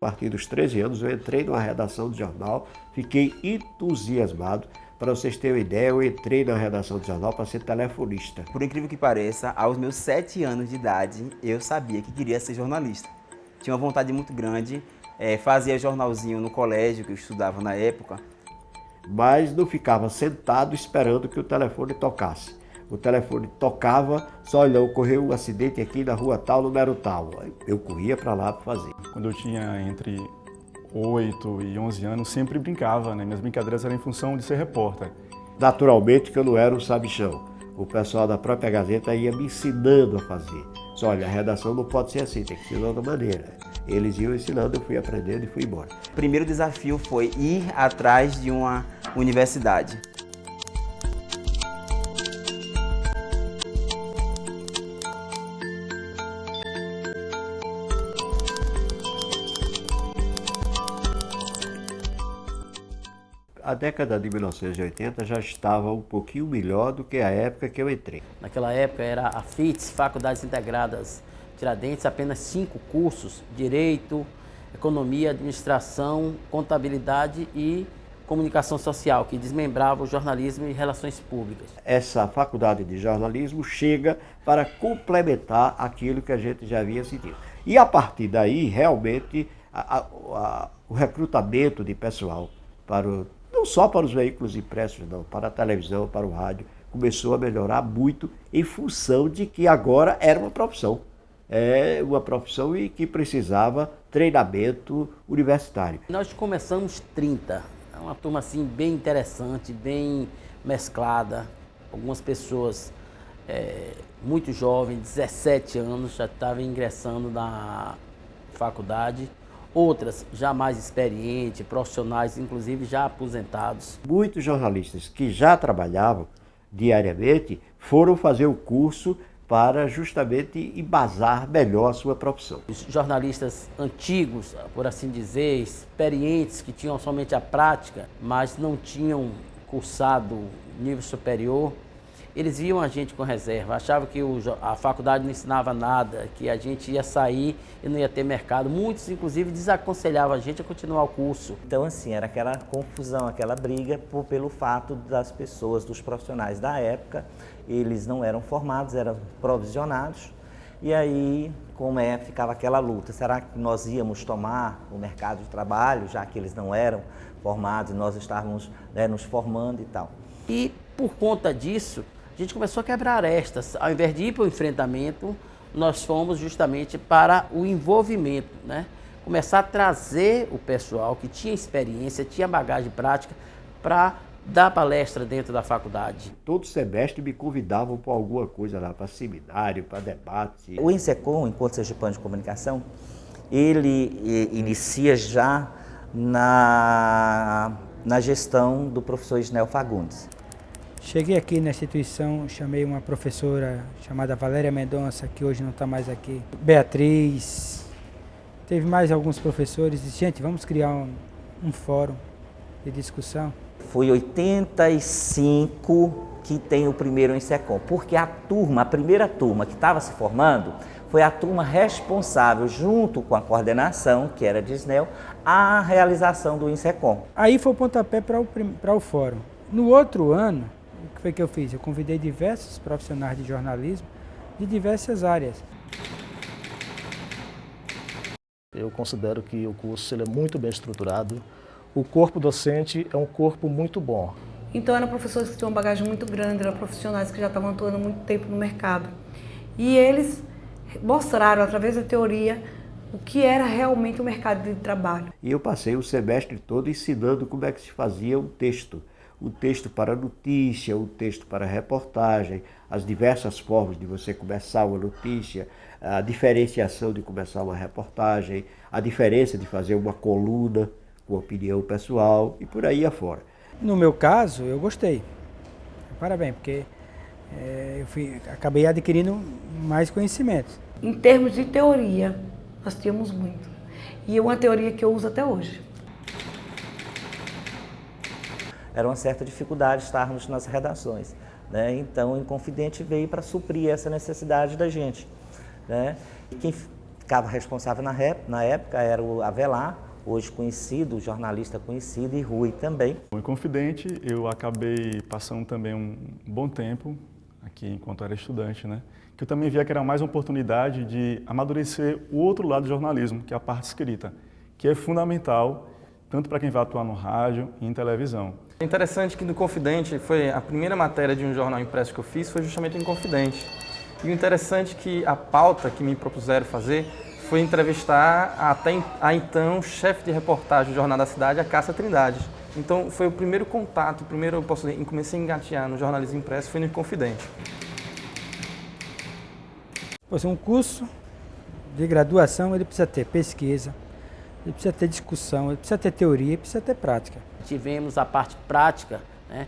A partir dos 13 anos eu entrei numa redação de jornal, fiquei entusiasmado. Para vocês terem uma ideia, eu entrei na redação de jornal para ser telefonista. Por incrível que pareça, aos meus 7 anos de idade, eu sabia que queria ser jornalista. Tinha uma vontade muito grande, fazia jornalzinho no colégio que eu estudava na época. Mas não ficava sentado esperando que o telefone tocasse. O telefone tocava, só olha, ocorreu um acidente aqui na rua tal, número tal. Eu corria para lá para fazer. Quando eu tinha entre 8 e 11 anos, sempre brincava, né? Minhas brincadeiras eram em função de ser repórter. Naturalmente que eu não era um sabichão. O pessoal da própria Gazeta ia me ensinando a fazer. Só olha, a redação não pode ser assim, tem que ser de outra maneira. Eles iam ensinando, eu fui aprendendo e fui embora. O primeiro desafio foi ir atrás de uma universidade. A década de 1980 já estava um pouquinho melhor do que a época que eu entrei. Naquela época era a FITS, Faculdades Integradas Tiradentes, apenas 5 cursos: Direito, Economia, Administração, Contabilidade e Comunicação Social, que desmembrava o jornalismo e relações públicas. Essa faculdade de jornalismo chega para complementar aquilo que a gente já havia sentido. E a partir daí, realmente, o recrutamento de pessoal não só para os veículos impressos, não, para a televisão, para o rádio, começou a melhorar muito em função de que agora era uma profissão. É uma profissão e que precisava treinamento universitário. Nós começamos 30, uma turma assim bem interessante, bem mesclada. Algumas pessoas muito jovens, 17 anos, já estavam ingressando na faculdade. Outras já mais experientes, profissionais, inclusive já aposentados. Muitos jornalistas que já trabalhavam diariamente foram fazer o curso para justamente embasar melhor a sua profissão. Os jornalistas antigos, por assim dizer, experientes, que tinham somente a prática, mas não tinham cursado nível superior, eles viam a gente com reserva, achavam que a faculdade não ensinava nada, que a gente ia sair e não ia ter mercado. Muitos, inclusive, desaconselhavam a gente a continuar o curso. Então, assim, era aquela confusão, aquela briga pelo fato das pessoas, dos profissionais da época, eles não eram formados, eram provisionados. E aí, ficava aquela luta, será que nós íamos tomar o mercado de trabalho, já que eles não eram formados e nós estávamos nos formando e tal. E, por conta disso, a gente começou a quebrar arestas. Ao invés de ir para o enfrentamento, nós fomos justamente para o envolvimento, né? Começar a trazer o pessoal que tinha experiência, tinha bagagem prática, para dar palestra dentro da faculdade. Todo semestre me convidavam para alguma coisa lá, para seminário, para debate. O INSECOM, Encontro Sergipano de Comunicação, ele inicia já na gestão do professor Isnel Fagundes. Cheguei aqui na instituição, chamei uma professora chamada Valéria Mendonça, que hoje não está mais aqui, Beatriz, teve mais alguns professores, e disse, gente, vamos criar um fórum de discussão. Foi 85 que tem o primeiro INSECOM, porque a primeira turma que estava se formando, foi a turma responsável, junto com a coordenação, que era de Isnel, a realização do INSECOM. Aí foi o pontapé para o fórum. No outro ano, o que foi que eu fiz? Eu convidei diversos profissionais de jornalismo de diversas áreas. Eu considero que o curso ele é muito bem estruturado. O corpo docente é um corpo muito bom. Então eram professores que tinham uma bagagem muito grande, eram profissionais que já estavam atuando há muito tempo no mercado. E eles mostraram, através da teoria, o que era realmente o mercado de trabalho. E eu passei o semestre todo ensinando como é que se fazia um texto para notícia, um texto para reportagem, as diversas formas de você começar uma notícia, a diferenciação de começar uma reportagem, a diferença de fazer uma coluna com opinião pessoal e por aí afora. No meu caso, eu gostei. Parabéns, porque acabei adquirindo mais conhecimentos. Em termos de teoria, nós tínhamos muito. E é uma teoria que eu uso até hoje. Era uma certa dificuldade estarmos nas redações, né? Então, o Inconfidente veio para suprir essa necessidade da gente, né? Quem ficava responsável na época era o Avelar, hoje conhecido, jornalista conhecido, e Rui também. Em Confidente, eu acabei passando também um bom tempo aqui enquanto era estudante, né? Que eu também via que era mais uma oportunidade de amadurecer o outro lado do jornalismo, que é a parte escrita, que é fundamental tanto para quem vai atuar no rádio e em televisão. É interessante que no Confidente, foi a primeira matéria de um jornal impresso que eu fiz, foi justamente em Confidente. E o interessante é que a pauta que me propuseram fazer foi entrevistar a então chefe de reportagem do Jornal da Cidade, a Cássia Trindade. Então foi o primeiro contato, eu comecei a engatear no jornalismo impresso, foi no Confidente. Um curso de graduação, ele precisa ter pesquisa, ele precisa ter discussão, ele precisa ter teoria, ele precisa ter prática. Tivemos a parte prática, né?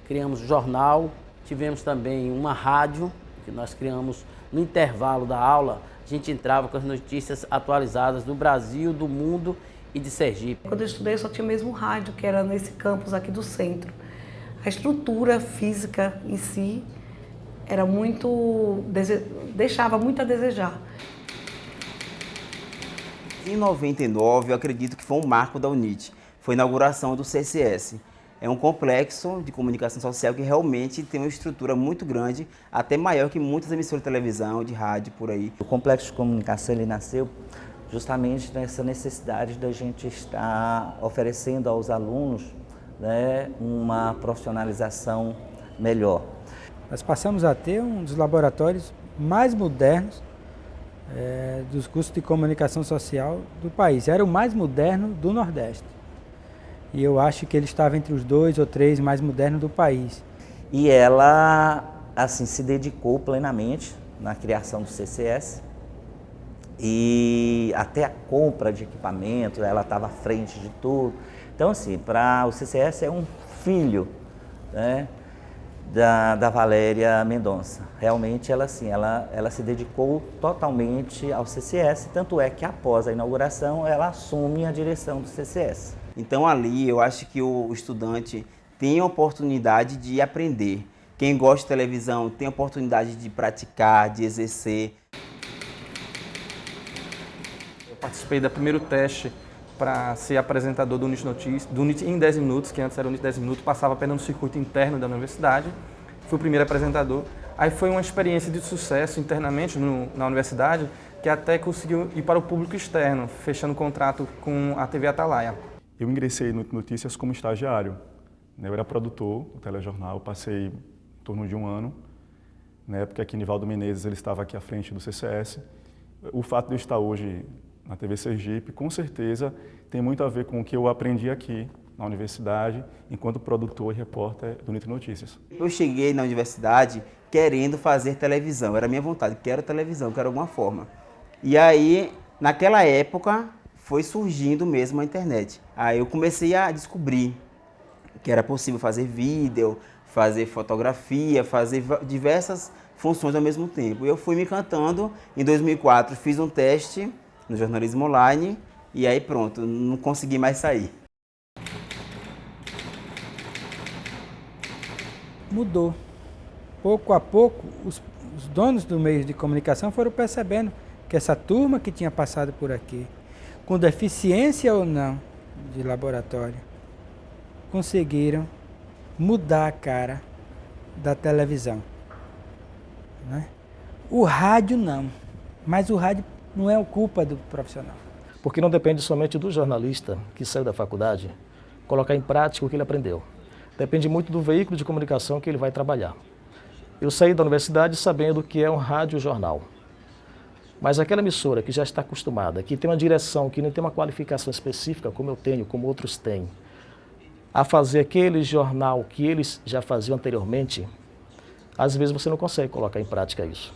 Criamos jornal, tivemos também uma rádio, que nós criamos no intervalo da aula, a gente entrava com as notícias atualizadas do Brasil, do mundo e de Sergipe. Quando eu estudei, só tinha mesmo rádio, que era nesse campus aqui do centro. A estrutura física em si era deixava muito a desejar. Em 99, eu acredito que foi um marco da UNIT, foi a inauguração do CCS. É um complexo de comunicação social que realmente tem uma estrutura muito grande, até maior que muitas emissoras de televisão, de rádio, por aí. O complexo de comunicação ele nasceu justamente nessa necessidade da gente estar oferecendo aos alunos, né, uma profissionalização melhor. Nós passamos a ter um dos laboratórios mais modernos dos cursos de comunicação social do país. Era o mais moderno do Nordeste. E eu acho que ele estava entre os 2 ou 3 mais modernos do país. E ela, assim, se dedicou plenamente na criação do CCS e até a compra de equipamento, ela estava à frente de tudo. Então, assim, o CCS é um filho, né, da Valéria Mendonça. Realmente, ela se dedicou totalmente ao CCS, tanto é que após a inauguração, ela assume a direção do CCS. Então ali eu acho que o estudante tem a oportunidade de aprender. Quem gosta de televisão tem a oportunidade de praticar, de exercer. Eu participei do primeiro teste para ser apresentador do UNIT Notícias, do UNIT em 10 minutos, que antes era o UNIT 10 minutos, passava apenas no circuito interno da universidade. Fui o primeiro apresentador. Aí foi uma experiência de sucesso internamente na universidade, que até conseguiu ir para o público externo, fechando contrato com a TV Atalaia. Eu ingressei no Notícias como estagiário. Eu era produtor do telejornal, passei em torno de 1 ano. Na época que Nivaldo Menezes ele estava aqui à frente do CCS. O fato de eu estar hoje na TV Sergipe, com certeza, tem muito a ver com o que eu aprendi aqui na universidade, enquanto produtor e repórter do Nitro Notícias. Eu cheguei na universidade querendo fazer televisão, era a minha vontade, quero televisão, quero alguma forma. E aí, naquela época, foi surgindo mesmo a internet. Aí eu comecei a descobrir que era possível fazer vídeo, fazer fotografia, fazer diversas funções ao mesmo tempo. Eu fui me encantando. Em 2004 fiz um teste no jornalismo online e aí pronto, não consegui mais sair. Mudou. Pouco a pouco, os donos do meio de comunicação foram percebendo que essa turma que tinha passado por aqui, com deficiência ou não de laboratório, conseguiram mudar a cara da televisão. Né? O rádio não, mas o rádio não é culpa do profissional. Porque não depende somente do jornalista que saiu da faculdade colocar em prática o que ele aprendeu. Depende muito do veículo de comunicação que ele vai trabalhar. Eu saí da universidade sabendo o que é um rádio-jornal. Mas aquela emissora que já está acostumada, que tem uma direção, que não tem uma qualificação específica, como eu tenho, como outros têm, a fazer aquele jornal que eles já faziam anteriormente, às vezes você não consegue colocar em prática isso.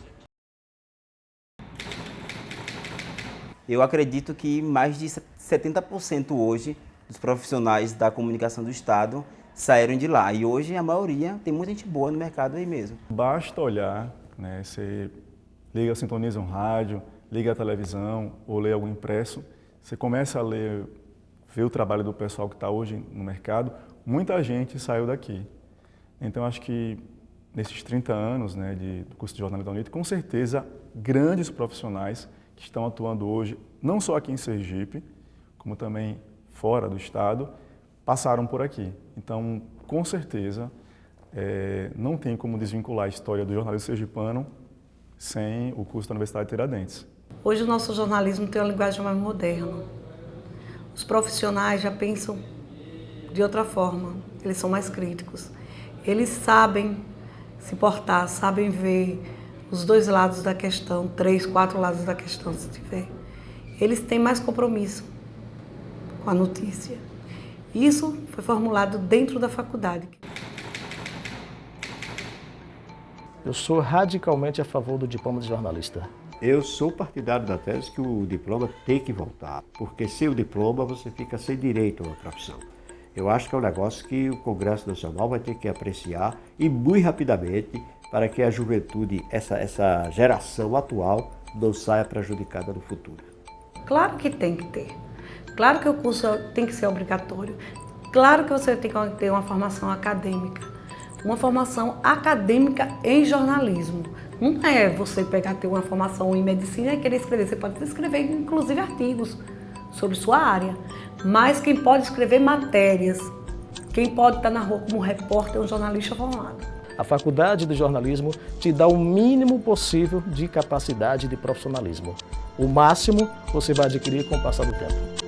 Eu acredito que mais de 70% hoje dos profissionais da comunicação do Estado saíram de lá. E hoje a maioria, tem muita gente boa no mercado aí mesmo. Basta olhar, né, você liga, sintoniza um rádio, liga a televisão ou lê algum impresso, você começa a ler, ver o trabalho do pessoal que está hoje no mercado, muita gente saiu daqui. Então acho que nesses 30 anos, né, do curso de jornalismo da UNIT, com certeza grandes profissionais que estão atuando hoje, não só aqui em Sergipe, como também fora do estado, passaram por aqui. Então, com certeza, não tem como desvincular a história do jornalismo sergipano sem o curso da Universidade Tiradentes. Hoje o nosso jornalismo tem uma linguagem mais moderna. Os profissionais já pensam de outra forma, eles são mais críticos. Eles sabem se portar, sabem ver os dois lados da questão, 3, 4 lados da questão, se tiver. Eles têm mais compromisso com a notícia. Isso foi formulado dentro da faculdade. Eu sou radicalmente a favor do diploma de jornalista. Eu sou partidário da tese que o diploma tem que voltar, porque sem o diploma você fica sem direito a uma profissão. Eu acho que é um negócio que o Congresso Nacional vai ter que apreciar e muito rapidamente para que a juventude, essa geração atual, não saia prejudicada no futuro. Claro que tem que ter. Claro que o curso tem que ser obrigatório. Claro que você tem que ter uma formação acadêmica. Uma formação acadêmica em jornalismo. Não é você ter uma formação em medicina e querer escrever. Você pode escrever, inclusive, artigos sobre sua área. Mas quem pode escrever matérias, quem pode estar na rua como repórter é um jornalista formado. A faculdade de jornalismo te dá o mínimo possível de capacidade de profissionalismo. O máximo você vai adquirir com o passar do tempo.